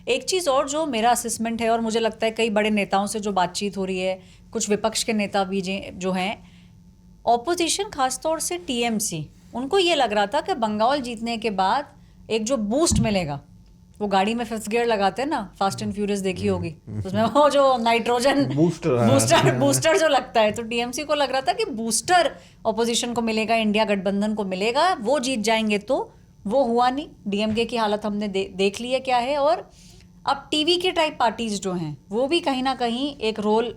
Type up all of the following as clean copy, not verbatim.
एक चीज़ और जो मेरा असेसमेंट है और मुझे लगता है कई बड़े नेताओं से जो बातचीत हो रही है, कुछ विपक्ष के नेता भी जो हैं, ऑपोजिशन खासतौर से टीएमसी, उनको ये लग रहा था कि बंगाल जीतने के बाद एक जो बूस्ट मिलेगा, वो गाड़ी में फिफ्थ गियर लगाते हैं ना, फास्ट एंड फ्यूरियस देखी होगी, उसमें वो जो नाइट्रोजन बूस्टर जो लगता है, तो टीएमसी को लग रहा था कि बूस्टर ऑपोजिशन को मिलेगा, इंडिया गठबंधन को मिलेगा, वो जीत जाएंगे। तो वो हुआ नहीं। डीएमके की हालत हमने देख ली है क्या है। और अब टीवी के टाइप पार्टीज जो हैं वो भी कहीं ना कहीं एक रोल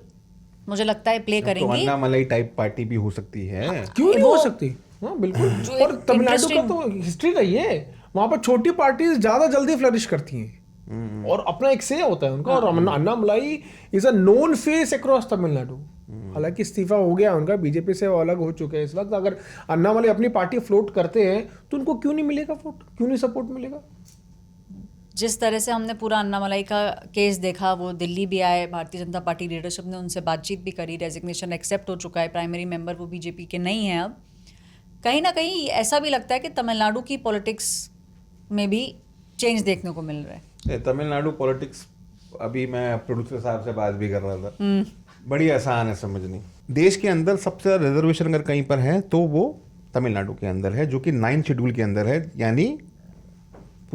मुझे लगता है प्ले करेंगी। तो अन्नामलाई टाइप पार्टी भी हो सकती है। क्यों नहीं हो सकती? हाँ बिल्कुल। और तमिलनाडु का तो हिस्ट्री रही है, वहां पर छोटी पार्टीज ज्यादा जल्दी फ्लरिश करती हैं और अपना एक से होता है उनका। और Annamalai is a known face across Tamil Nadu. हालांकि इस्तीफा हो गया उनका, बीजेपी से वो अलग हो चुके हैं इस वक्त। अगर अन्नामलाई अपनी पार्टी फ्लोट करते हैं तो उनको क्यों नहीं मिलेगा वोट, क्यों नहीं सपोर्ट मिलेगा? जिस तरह से हमने पूरा अन्नामलाई का केस देखा, वो दिल्ली भी आए, भारतीय जनता पार्टी लीडरशिप ने उनसे बातचीत भी करी, रेजिग्नेशन एक्सेप्ट हो चुका है, प्राइमरी मेंबर वो बीजेपी के नहीं हैं। अब कहीं ना कहीं ऐसा भी लगता है कि तमिलनाडु की पॉलिटिक्स में भी चेंज देखने को मिल रहा है। तमिलनाडु पॉलिटिक्स, अभी मैं प्रोड्यूसर साहब से बात भी कर रहा था, बड़ी आसान है समझनी। देश के अंदर सबसे ज़्यादा रिजर्वेशन अगर कहीं पर है तो वो तमिलनाडु के अंदर है, जो कि 9th शेड्यूल के अंदर है। यानी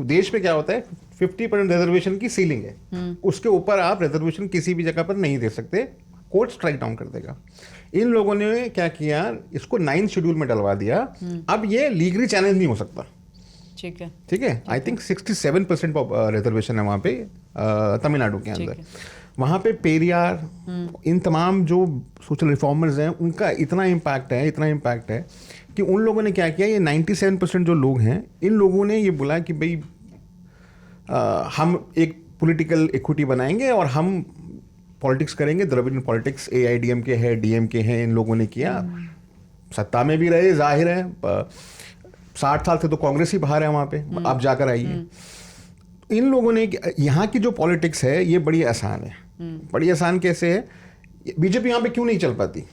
देश में क्या होता है, 50% रिजर्वेशन की सीलिंग है, उसके ऊपर आप रिजर्वेशन किसी भी जगह पर नहीं दे सकते, कोर्ट स्ट्राइक डाउन कर देगा। इन लोगों ने क्या किया, इसको 9th शेड्यूल में डलवा दिया। अब ये लीगली चैलेंज नहीं हो सकता। ठीक है। आई थिंक 67% रिजर्वेशन है वहाँ पे तमिलनाडु के अंदर। वहाँ पे पेरियार, इन तमाम जो सोशल रिफॉर्मर्स हैं, उनका इतना इम्पैक्ट है कि उन लोगों ने क्या किया, ये 97% जो लोग हैं, इन लोगों ने ये बोला कि भाई हम एक पॉलिटिकल इक्विटी बनाएंगे और हम पॉलिटिक्स करेंगे। द्रविड़ पॉलिटिक्स, AIDMK है, DMK है, इन लोगों ने किया। सत्ता में भी रहे, जाहिर है 60 साल से तो कांग्रेस ही बाहर है वहाँ पे, अब जाकर आई है। इन लोगों ने, यहाँ की जो पॉलिटिक्स है ये बड़ी आसान है। बड़ी आसान कैसे है, बीजेपी यहाँ पे क्यों नहीं चल पाती?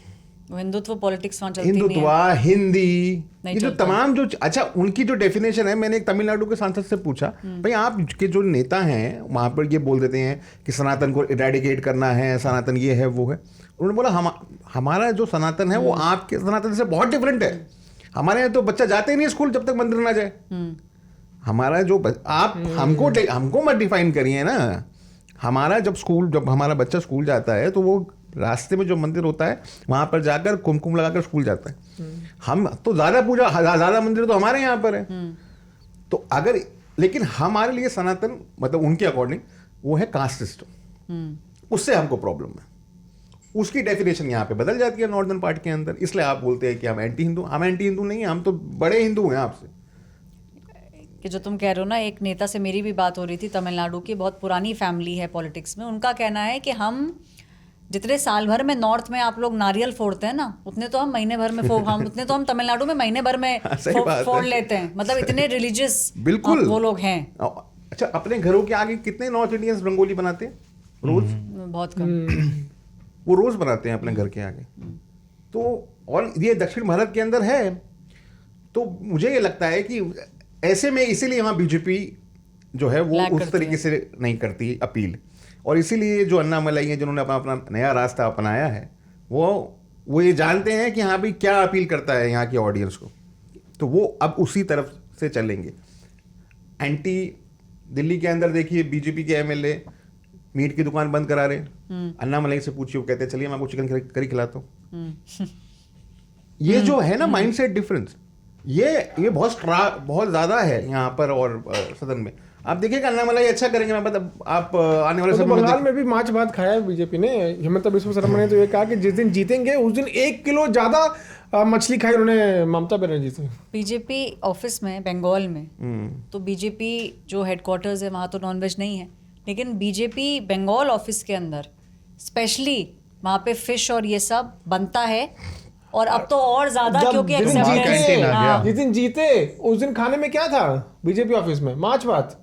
हिंदुत्व पॉलिटिक्स वहाँ चलती नहीं है। हिंदुत्व, हिंदी, ये जो तमाम जो, अच्छा उनकी जो डेफिनेशन है, मैंने एक तमिलनाडु के सांसद से पूछा, भाई आप के जो नेता हैं वहाँ पर ये बोल देते हैं कि सनातन को इरेडिकेट करना है, सनातन ये है वो है। उन्होंने बोला हमारा जो सनातन है वो आपके सनातन से बहुत डिफरेंट है। हमारे यहाँ तो बच्चा जाते ही नहीं स्कूल जब तक मंदिर ना जाए। हमारा जो आप हमको मत डिफाइन करिए ना। हमारा जब हमारा बच्चा स्कूल जाता है तो वो रास्ते में जो मंदिर होता है वहां पर जाकर कुमकुम लगाकर स्कूल जाता है। हम तो ज्यादा मंदिर तो हमारे यहाँ पर है। तो अगर, लेकिन हमारे लिए सनातन मतलब उनके अकॉर्डिंग वो है कास्ट सिस्टम, उससे हमको प्रॉब्लम है। उसकी डेफिनेशन यहाँ पे बदल जाती है नॉर्दर्न पार्ट के अंदर। इसलिए आप बोलते हैं कि हम एंटी हिंदू। हम एंटी हिंदू नहीं है, हम तो बड़े हिंदू हैं आपसे। कि जो तुम कह रहे हो ना, एक नेता से मेरी भी बात हो रही थी तमिलनाडु की, बहुत पुरानी फैमिली है पॉलिटिक्स में। उनका कहना है कि हम जितने साल भर में नॉर्थ में आप लोग नारियल फोड़ते हैं ना, उतने तो हम महीने भर में उतने तो हम तमिलनाडु में महीने भर में फोड़ लेते हैं। मतलब इतने रिलीजियस बिल्कुल वो लोग हैं। अच्छा, अपने घरों के आगे कितने नॉर्थ इंडियंस रंगोली बनाते हैं? रोज? बहुत कम। वो रोज बनाते हैं अपने घर के आगे। तो और ये दक्षिण भारत के अंदर है। तो मुझे ये लगता है कि ऐसे में इसीलिए वहाँ बीजेपी जो है वो उस तरीके से नहीं करती अपील। और इसीलिए जो अन्नामलाई है, जिन्होंने अपना नया रास्ता अपनाया है, वो ये जानते हैं कि हाँ भाई क्या अपील करता है यहाँ की ऑडियंस को, तो वो अब उसी तरफ से चलेंगे। एंटी दिल्ली के अंदर देखिए, बीजेपी के MLA मीट की दुकान बंद करा रहे। अन्नामलाई से पूछिए, वो कहते हैं चलिए मैं आपको चिकन करी खिलाता हूँ। ये जो है ना माइंडसेट डिफरेंस, ये बहुत ज्यादा है यहाँ पर और सदन में। आप देखिएगा अन्नामलाई अच्छा करेंगे। मैं मतलब आप आने वाले समय में बंगाल में भी माछ भात खाया है बीजेपी ने। हिमंत बिस्वा शर्मा ने तो ये कहा कि जिस दिन जीतेंगे उस दिन 1 किलो ज्यादा मछली खाई उन्होंने ममता बनर्जी से। बीजेपी ऑफिस में बंगाल में तो बीजेपी जो हेडक्वार्टर्स है वहाँ तो नॉनवेज नहीं है, लेकिन बीजेपी बंगाल ऑफिस के अंदर स्पेशली वहाँ पे फिश और ये सब बनता है। और अब तो और ज्यादा, क्योंकि जिस दिन जीते उस दिन खाने में क्या था बीजेपी ऑफिस में? माछ भात।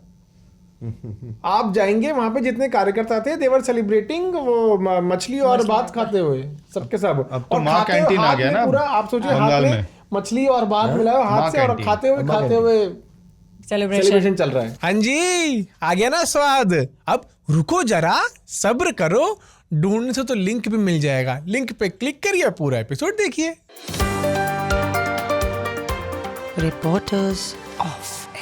आप जाएंगे वहां पे, जितने कार्यकर्ता थे देवर सेलिब्रेटिंग वो मछली और भात खाते हुए सबके सब। अब तो माँ कैंटीन आ गया ना पूरा। आप सोचिए हाथ में मछली और भात मिलाया हाथ से और खाते हुए सेलिब्रेशन चल रहा है। हाँ जी, आ गया ना स्वाद। अब रुको जरा, सब्र करो, ढूंढने से तो लिंक भी मिल जाएगा। लिंक पे क्लिक करिए, पूरा एपिसोड देखिए। Reporters of